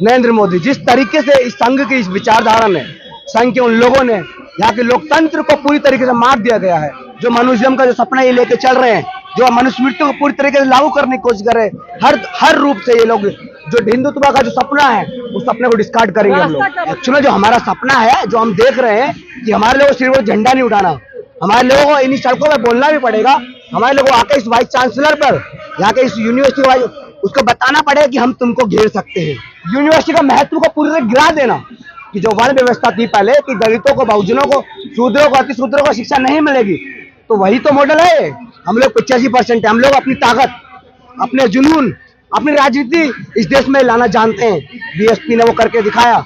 नरेंद्र मोदी जिस तरीके से इस संघ की इस विचारधारा ने, संघ के उन लोगों ने यहाँ के लोकतंत्र को पूरी तरीके से मार दिया गया है। जो मनुष्यम का जो सपना ये लेके चल रहे हैं, जो मनुस्मृति को पूरी तरीके से लागू करने की कोशिश कर रहे हैं, हर रूप से ये लोग जो हिंदुत्व का जो सपना है उस सपने को डिस्कार्ड करेंगे हम लोग। एक्चुअली जो हमारा सपना है, जो हम देख रहे हैं कि हमारे लोगों को सिर्फ झंडा नहीं उठाना, हमारे लोगों को इन सड़कों में बोलना भी पड़ेगा। हमारे लोगों को आके इस वाइस चांसलर पर, यहाँ के इस यूनिवर्सिटी वाइस, उसको बताना पड़ेगा कि हम तुमको घेर सकते हैं। यूनिवर्सिटी का महत्व को पूरी तरह गिरा देना कि जो वर्ण व्यवस्था थी पहले कि दलितों को, बहुजनों को, शूद्रों को, अतिशूद्रों को शिक्षा नहीं मिलेगी, तो वही तो मॉडल है। हम लोग 85% है, हम लोग अपनी ताकत, अपने जुनून, अपनी राजनीति इस देश में लाना जानते हैं। बीएसपी ने वो करके दिखाया,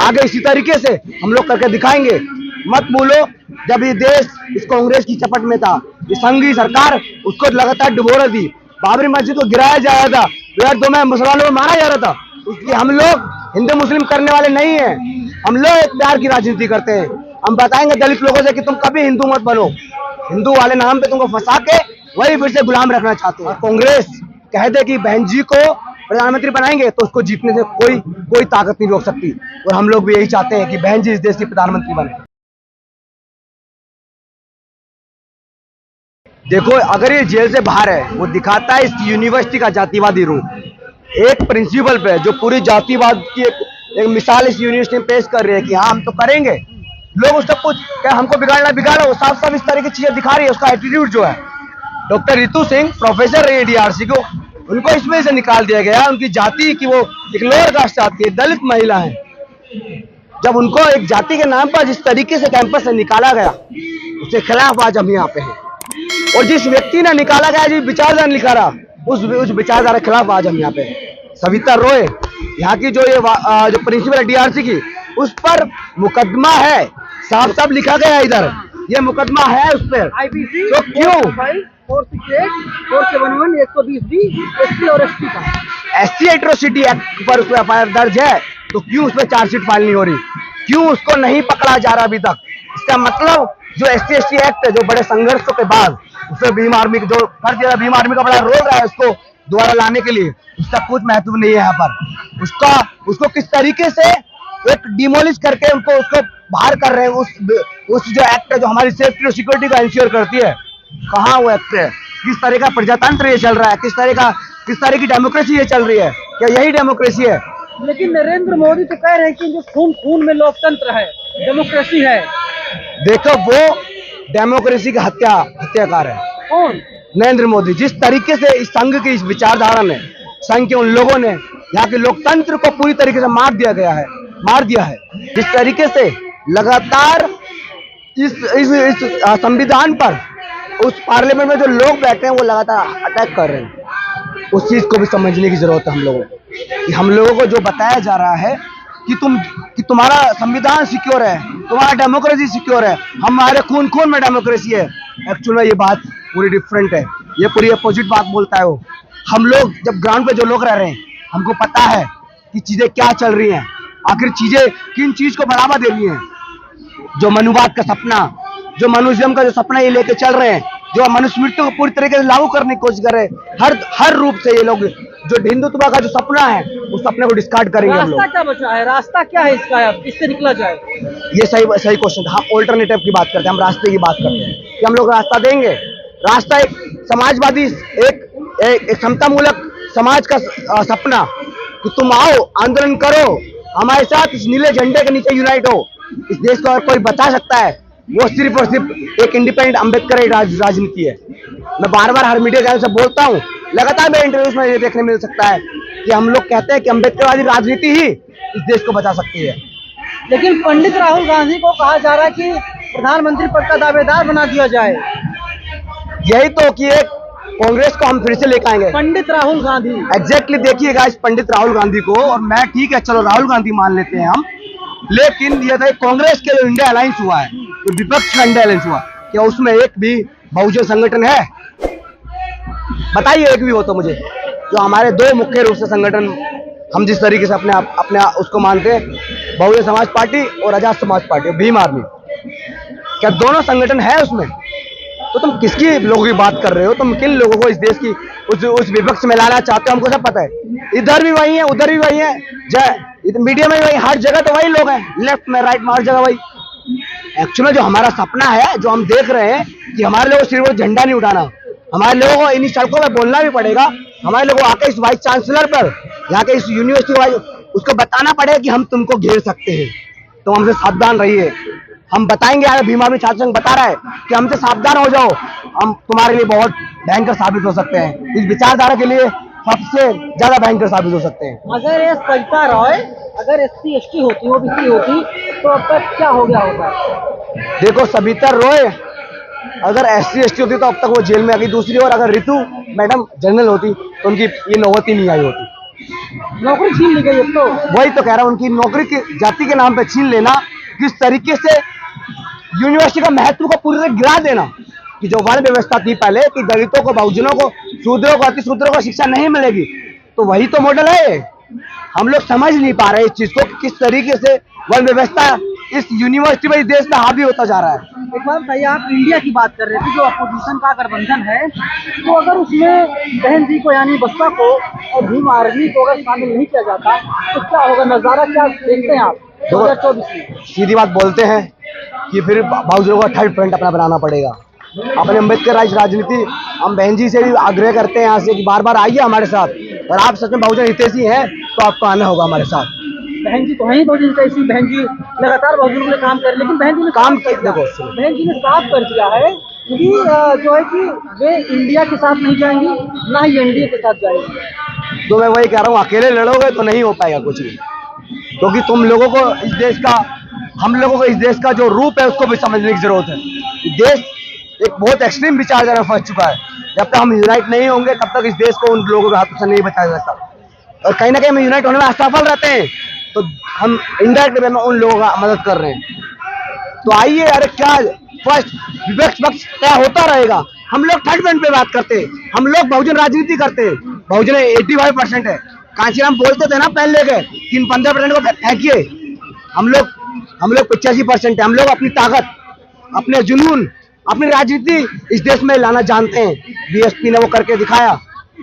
आगे इसी तरीके से हम लोग करके दिखाएंगे। मत बोलो जब ये देश इस कांग्रेस की चपट में था, ये संघी सरकार उसको लगातार डुबो रही थी, बाबरी मस्जिद को गिराया जा रहा था, 2002 में मुसलमानों को मारा जा रहा था, इसलिए हम लोग हिंदू मुस्लिम करने वाले नहीं हैं। हम लोग एक प्यार की राजनीति करते हैं। हम बताएंगे दलित लोगों से कि तुम कभी हिंदू मत बनो, हिंदू वाले नाम पे तुमको फंसा के वही फिर से गुलाम रखना चाहते हैं। कांग्रेस कह दे कि बहन जी को प्रधानमंत्री बनाएंगे तो उसको जीतने से कोई ताकत नहीं रोक सकती, और हम लोग भी यही चाहते हैं कि बहन जी इस देश की प्रधानमंत्री बने। देखो, अगर ये जेल से बाहर है, वो दिखाता है इस यूनिवर्सिटी का जातिवादी रूप। एक प्रिंसिपल पे जो पूरी जातिवाद की एक मिसाल इस यूनिवर्सिटी में पेश कर रहे हैं कि हाँ हम तो करेंगे, लोग उसका कुछ क्या हमको बिगाड़ना, वो साफ साफ इस तरह की चीजें दिखा रही है। उसका एटीट्यूड जो है, डॉक्टर रितु सिंह प्रोफेसर रही डीआरसी को, उनको इसमें से निकाल दिया गया। उनकी जाति की वो एक लोअर कास्ट जाति है, दलित महिला है, जब उनको एक जाति के नाम पर जिस तरीके से कैंपस से निकाला गया, उसके खिलाफ आज हम यहाँ पे हैं। और जिस व्यक्ति ने निकाला गया, जिस विचारधारा निकाला, उस विचारधारा के खिलाफ आज हम यहाँ पे हैं। सविता रॉय यहाँ की जो जो प्रिंसिपल है डीआरसी की, उस पर मुकदमा है, साफ साफ लिखा गया है इधर, ये मुकदमा है उस पर। तो क्यों 471 120 एससी और एसटी का एससी एट्रोसिटी एक्ट पर उस पर एफआईआर दर्ज है, तो क्यों उस पर चार्जशीट फाइल नहीं हो रही? क्यों उसको नहीं पकड़ा जा रहा अभी तक? इसका मतलब जो एससी एसटी एक्ट है, जो बड़े संघर्षों के बाद उसमें भीम आर्मी जो कर दिया, भीम आर्मी का बड़ा रोल रहा है उसको दोबारा लाने के लिए, उसका कुछ महत्व नहीं है यहाँ पर। उसको किस तरीके से एक डिमोलिश करके उसको बाहर कर रहे हैं। उस जो एक्ट है जो हमारी सेफ्टी और सिक्योरिटी को इंश्योर करती है, कहाँ वो एक्ट है? किस तरह का प्रजातंत्र ये चल रहा है? किस तरह की डेमोक्रेसी ये चल रही है? क्या यही डेमोक्रेसी है? लेकिन नरेंद्र मोदी तो कह रहे हैं कि जो खून में लोकतंत्र है, डेमोक्रेसी है। देखो, वो डेमोक्रेसी का हत्याकार है। कौन? नरेंद्र मोदी जिस तरीके से इस संघ की इस विचारधारा ने, संघ के उन लोगों ने यहाँ के लोकतंत्र को पूरी तरीके से मार दिया है। जिस तरीके से लगातार इस संविधान पर, उस पार्लियामेंट में जो लोग बैठे हैं वो लगातार अटैक कर रहे हैं। उस चीज को भी समझने की जरूरत है हम लोगों को, कि हम लोगों को जो बताया जा रहा है कि तुम्हारा संविधान सिक्योर है, तुम्हारा डेमोक्रेसी सिक्योर है, हमारे खून में डेमोक्रेसी है। एक्चुअली ये बात पूरी डिफरेंट है, ये पूरी अपोजिट बात बोलता है वो। हम लोग जब ग्राउंड पे जो लोग रह रहे हैं, हमको पता है कि चीजें क्या चल रही हैं, आखिर चीजें किन चीज को बढ़ावा दे रही हैं। जो मनुवाद का सपना, जो मनुष्यम का जो सपना ये लेके चल रहे हैं, जो मनुस्मृति को पूरी तरीके से लागू करने की कोशिश कर रहे हैं, हर रूप से ये लोग जो हिंदुत्व का जो सपना है उस सपने को डिस्कार्ड करेंगे हम लोग। रास्ता क्या बचा है? रास्ता क्या है इसका? अब इससे निकला जाए? ये सही क्वेश्चन था। हम ऑल्टरनेटिव की बात करते हैं, हम रास्ते की बात करते हैं कि हम लोग रास्ता देंगे। रास्ता एक समाजवादी, एक समतामूलक समाज का सपना, कि तुम आओ, आंदोलन करो, हमारे साथ इस नीले झंडे के नीचे यूनाइट हो। इस देश को अगर कोई बचा सकता है, वो सिर्फ और सिर्फ एक इंडिपेंडेंट अम्बेडकर राजनीति है। मैं बार बार हर मीडिया चैनल से बोलता हूँ, लगातार मेरे इंटरव्यूज में ये देखने मिल सकता है कि हम लोग कहते हैं कि अम्बेडकरवादी राजनीति ही इस देश को बचा सकती है। लेकिन पंडित राहुल गांधी को कहा जा रहा है कि प्रधानमंत्री पद का दावेदार बना दिया जाए। यही तो कि एक कांग्रेस को हम फिर से लेकर आएंगे। पंडित राहुल गांधी एग्जैक्टली देखिएगा इस पंडित राहुल गांधी को, और मैं ठीक है चलो राहुल गांधी मान लेते हैं हम, लेकिन ये था कांग्रेस के जो इंडिया अलायंस हुआ है, जो विपक्ष का इंडिया अलायंस हुआ, क्या उसमें एक भी बहुजन संगठन है? बताइए एक भी हो तो मुझे। जो हमारे दो मुख्य रूप से संगठन हम जिस तरीके से अपने उसको मानते हैं, बहुजन समाज पार्टी और आजाद समाज पार्टी, भीम आर्मी, क्या दोनों संगठन है उसमें? तो तुम किसकी लोगों की बात कर रहे हो? तुम किन लोगों को इस देश की उस विपक्ष में लाना चाहते हो? हमको सब पता है। इधर भी वही है, उधर भी वही है, मीडिया में भी वही, हर जगह तो वही लोग हैं, लेफ्ट में राइट में हर जगह वही। एक्चुअली जो हमारा सपना है, जो हम देख रहे हैं कि हमारे लोगों को सिर्फ वो झंडा नहीं उठाना, हमारे लोगों को इन सड़कों में बोलना भी पड़ेगा। हमारे लोगों को आके इस वाइस चांसलर पर, यहाँ के इस यूनिवर्सिटी वाइस, उसको बताना पड़ेगा कि हम तुमको घेर सकते हैं, तो हमसे सावधान रहिए। हम बताएंगे, यार भीम आर्मी छात्र संघ बता रहा है कि हमसे सावधान हो जाओ, हम तुम्हारे लिए बहुत भयंकर साबित हो सकते हैं, इस विचारधारा के लिए सबसे ज्यादा भयंकर साबित हो सकते हैं। अगर ये सविता रॉय अगर SC ST होती, OBC होती, तो अब तक क्या हो गया होगा? देखो, सविता रॉय अगर SC ST होती तो अब तक वो जेल में आ गई। दूसरी ओर अगर रितु मैडम जनरल होती तो उनकी ये नौबत ही नहीं आई होती। नौकरी छीन ली गई। तो वही तो कह रहा हूँ, उनकी नौकरी की जाति के नाम पे छीन लेना, किस तरीके से यूनिवर्सिटी का महत्व को पूरी तरह गिरा देना, कि जो वर्ण व्यवस्था थी पहले कि दलितों को, बहुजनों को, शूद्रों को, अति शूद्रों को शिक्षा नहीं मिलेगी, तो वही तो मॉडल है। हम लोग समझ नहीं पा रहे इस चीज को, किस तरीके से वर्ण व्यवस्था इस यूनिवर्सिटी में, इस देश में हावी होता जा रहा है। एक बार बताइए, आप इंडिया की बात कर रहे थे, जो अपोजिशन का गठबंधन है, तो अगर उसमें बहन जी को यानी बसपा को और भीम आर्मी को अगर शामिल नहीं किया जाता तो क्या होगा? नजारा क्या देखते हैं आप 2024 में? सीधी बात बोलते हैं कि फिर बहुजनों को थर्ड फ्रंट अपना बनाना पड़ेगा। अपने अम्बेडकर राजनीति, हम बहन जी से भी आग्रह करते हैं यहाँ से कि बार बार आइए हमारे साथ, और आप सच में बहुजन हितैषी हैं तो आपको आना होगा हमारे साथ। बहन जी तो है ही बहुजन हितैषी, बहन जी लगातार बहुजन के लिए काम कर रहे, लेकिन बहन जी ने काम साफ कर दिया, देखो, बहन जी ने साफ कर दिया है कि जो है कि वे इंडिया के साथ नहीं जाएंगी, ना ही NDA के साथ जाएंगी। तो मैं वही कह रहा हूँ, अकेले लड़ोगे तो नहीं हो पाएगा कुछ भी, क्योंकि तुम लोगों को इस देश का, हम लोगों को इस देश का जो रूप है उसको भी समझने की जरूरत है। देश एक बहुत एक्सट्रीम विचारधारा में फंस चुका है। जब तक हम यूनाइट नहीं होंगे तब तक इस देश को उन लोगों के हाथों से नहीं बचाया जा सकता, और कहीं ना कहीं हम यूनाइट होने में असफल रहते हैं, तो हम इनडायरेक्ट वे में उन लोगों का मदद कर रहे हैं। तो आइए, अरे क्या फर्स्ट विपक्ष पक्ष क्या होता रहेगा, हम लोग थर्ड फ्रंट पे बात करते हैं, हम लोग बहुजन राजनीति करते हैं। बहुजन 85% है, कांचीराम बोलते थे ना पहले के कि इन 15% को फेंकिए, हम लोग 85% है। हम लोग अपनी ताकत, अपने जुनून, अपनी राजनीति इस देश में लाना जानते हैं। BSP ने वो करके दिखाया,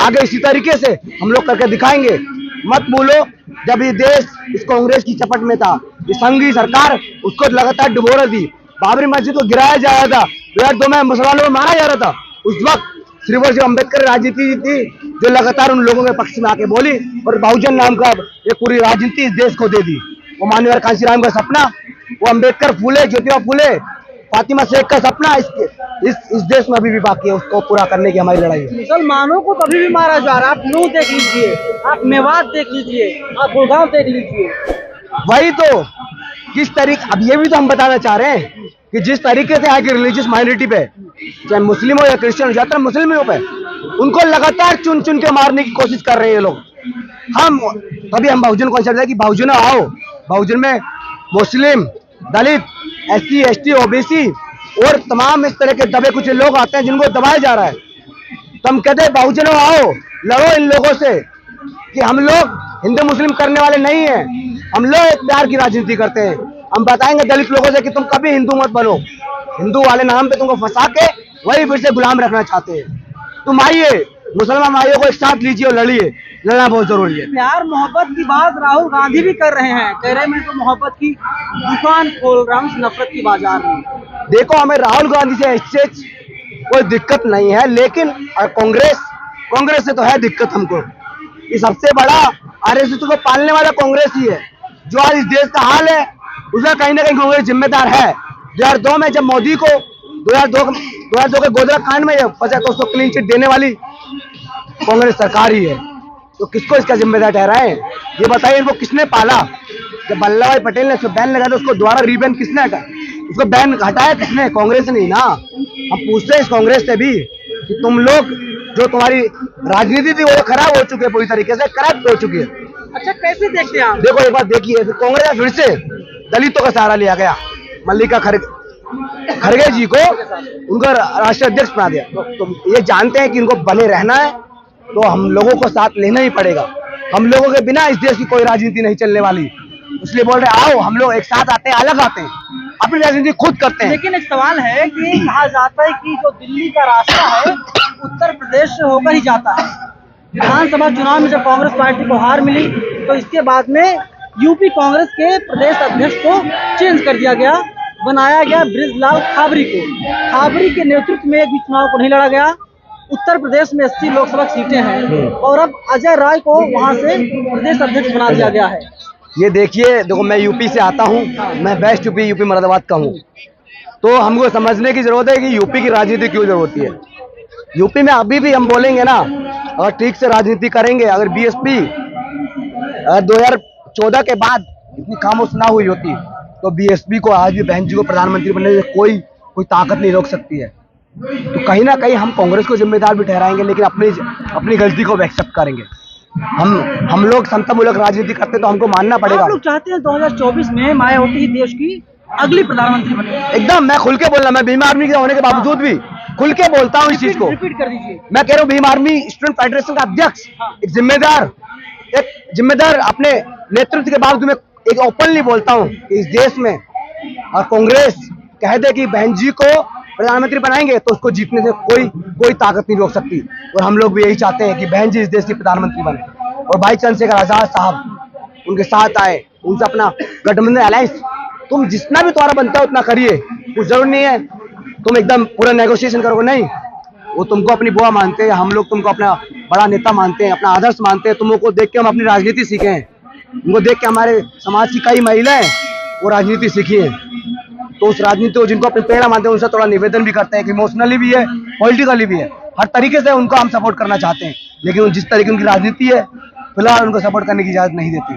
आगे इसी तरीके से हम लोग करके दिखाएंगे। मत बोलो, जब ये देश इस कांग्रेस की चपट में था, ये संघी सरकार उसको लगातार डुबो रही थी, बाबरी मस्जिद को गिराया जा रहा था, 2002 में मुसलमानों को मारा जा रहा था, उस वक्त सिर्फ और सिर्फ अम्बेडकर राजनीति थी जो लगातार उन लोगों के पक्ष में आके बोली, और बहुजन नाम का ये पूरी राजनीति इस देश को दे दी। वो माननीय कांशीराम का सपना, वो अम्बेडकर, फूले, ज्योतिबा फूले, फातिमा शेख का सपना इस देश में अभी भी बाकी है, उसको पूरा करने की हमारी लड़ाई है। मुसलमानों को कभी भी मारा जा रहा है, आप नूह देख लीजिए, आप मेवात देख लीजिए, आप गुड़गांव देख लीजिए। वही तो, किस तरीके, अब ये भी तो हम बताना चाह रहे हैं कि जिस तरीके से आगे रिलीजियस माइनॉरिटी पे, चाहे मुस्लिम हो या क्रिश्चियन हो, ज्यादातर मुस्लिमों पे उनको लगातार चुन चुन के मारने की कोशिश कर रहे हैं ये लोग। हम तभी हम बहुजन को समझते हैं कि बहुजन आओ, बहुजन में मुस्लिम, दलित, SC ST OBC और तमाम इस तरह के दबे कुछ लोग आते हैं जिनको दबाया जा रहा है। तो हम कहते हैं बहुजनों आओ, लड़ो इन लोगों से, कि हम लोग हिंदू मुस्लिम करने वाले नहीं हैं, हम लोग एक प्यार की राजनीति करते हैं। हम बताएंगे दलित लोगों से कि तुम कभी हिंदू मत बनो, हिंदू वाले नाम पे तुमको फंसा के वही फिर से गुलाम रखना चाहते हैं। तुम आइए, मुसलमान भाइयों को एक साथ लीजिए और लड़िए, लड़ना बहुत जरूरी है। प्यार मोहब्बत की बात राहुल गांधी भी कर रहे हैं, कह रहे हैं मैं तो मोहब्बत की दुकान खोल रहा हूँ नफरत की बाजार में। देखो, हमें राहुल गांधी से इससे कोई दिक्कत नहीं है, लेकिन कांग्रेस से तो है दिक्कत हमको। ये सबसे बड़ा RSS को पालने वाला कांग्रेस ही है, जो आज इस देश का हाल है उसका कहीं ना कहीं कांग्रेस जिम्मेदार है। 2002 में जब मोदी को 2002 के गोधरा कांड में 50 क्लीन चिट देने वाली कांग्रेस सरकार ही है, तो किसको इसका जिम्मेदार ठहराए? ये बताइए, इनको किसने पाला? जब वल्लभ भाई पटेल ने उसको बैन लगाया, उसको दोबारा रीबैन किसने हटाया? उसको बैन हटाया किसने? कांग्रेस नहीं ना। हम पूछते हैं इस कांग्रेस से भी कि तुम लोग, जो तुम्हारी राजनीति थी वो खराब हो चुकी है, पूरी तरीके से करप्ट हो चुकी है। अच्छा, कैसे देखते हैं आप? देखो, एक बार देखिए, कांग्रेस फिर से दलितों का सहारा लिया गया, मल्लिका खड़गे जी को उनका राष्ट्रीय अध्यक्ष बना दिया। तो ये जानते हैं कि इनको बने रहना है तो हम लोगों को साथ लेना ही पड़ेगा। हम लोगों के बिना इस देश की कोई राजनीति नहीं चलने वाली, इसलिए बोल रहे आओ, हम लोग एक साथ आते हैं, अलग आते हैं, अपनी राजनीति खुद करते हैं। लेकिन एक सवाल है कि कहा जाता है कि जो दिल्ली का रास्ता है उत्तर प्रदेश से होकर ही जाता है। विधानसभा चुनाव में जब कांग्रेस पार्टी को हार मिली तो इसके बाद में यूपी कांग्रेस के प्रदेश अध्यक्ष को चेंज कर दिया गया, बनाया गया बृजलाल खाबरी को। खाबरी के नेतृत्व में एक भी चुनाव को नहीं लड़ा गया। उत्तर प्रदेश में 80 लोकसभा सीटें हैं और अब अजय राय को वहां से प्रदेश अध्यक्ष बना दिया गया है। ये देखिए, देखो मैं यूपी से आता हूँ, मैं बेस्ट यूपी मुरादाबाद का हूँ, तो हमको समझने की जरूरत है कि यूपी की राजनीति क्यों जरूरत होती है। यूपी में अभी भी हम बोलेंगे ना, अगर ठीक से राजनीति करेंगे, अगर बीएसपी 2014 के बाद इतनी खामोश ना हुई होती तो बीएसपी को आज भी बहन जी को प्रधानमंत्री बनने से कोई ताकत नहीं रोक सकती है। तो कहीं ना कहीं हम कांग्रेस को जिम्मेदार भी ठहराएंगे, लेकिन अपनी गलती को एक्सेप्ट करेंगे। हम लोग समतामूलक राजनीति करते तो हमको मानना पड़ेगा। आप लोग चाहते हैं 2024 में मायावती देश की अगली प्रधानमंत्री बने? एकदम, मैं खुल के बोल रहा, मैं भीम आर्मी के होने के बावजूद भी खुल के बोलता हूँ इस चीज को। रिपीट कर दीजिए। मैं कह रहा हूँ भीम आर्मी स्टूडेंट फेडरेशन का अध्यक्ष, एक जिम्मेदार अपने नेतृत्व के बावजूद मैं एक ओपनली बोलता हूँ कि इस देश में और कांग्रेस कह दे कि बहन जी को प्रधानमंत्री बनाएंगे तो उसको जीतने से कोई ताकत नहीं रोक सकती। और हम लोग भी यही चाहते हैं कि बहन जी इस देश की प्रधानमंत्री बने और भाई चंद्रशेखर आजाद साहब उनके साथ आए, उनसे अपना गठबंधन अलायंस, तुम जितना भी तुम्हारा बनता है उतना करिए, कुछ जरूर नहीं है तुम एकदम पूरा नेगोशिएशन करोगे, नहीं। वो तुमको अपनी बुआ मानते हैं, हम लोग तुमको अपना बड़ा नेता मानते हैं, अपना आदर्श मानते हैं। तुम को देख के हम अपनी राजनीति सीखे हैं, उनको देख के हमारे समाज की कई महिलाएं वो राजनीति सीखी है। तो उस राजनीति को जिनको अपने प्रेरणा मानते हैं उनसे थोड़ा निवेदन भी करते हैं कि इमोशनली भी है, पॉलिटिकली भी है, हर तरीके से उनको हम सपोर्ट करना चाहते हैं। लेकिन जिस तरीके की उनकी राजनीति है फिलहाल उनको सपोर्ट करने की इजाजत नहीं देती।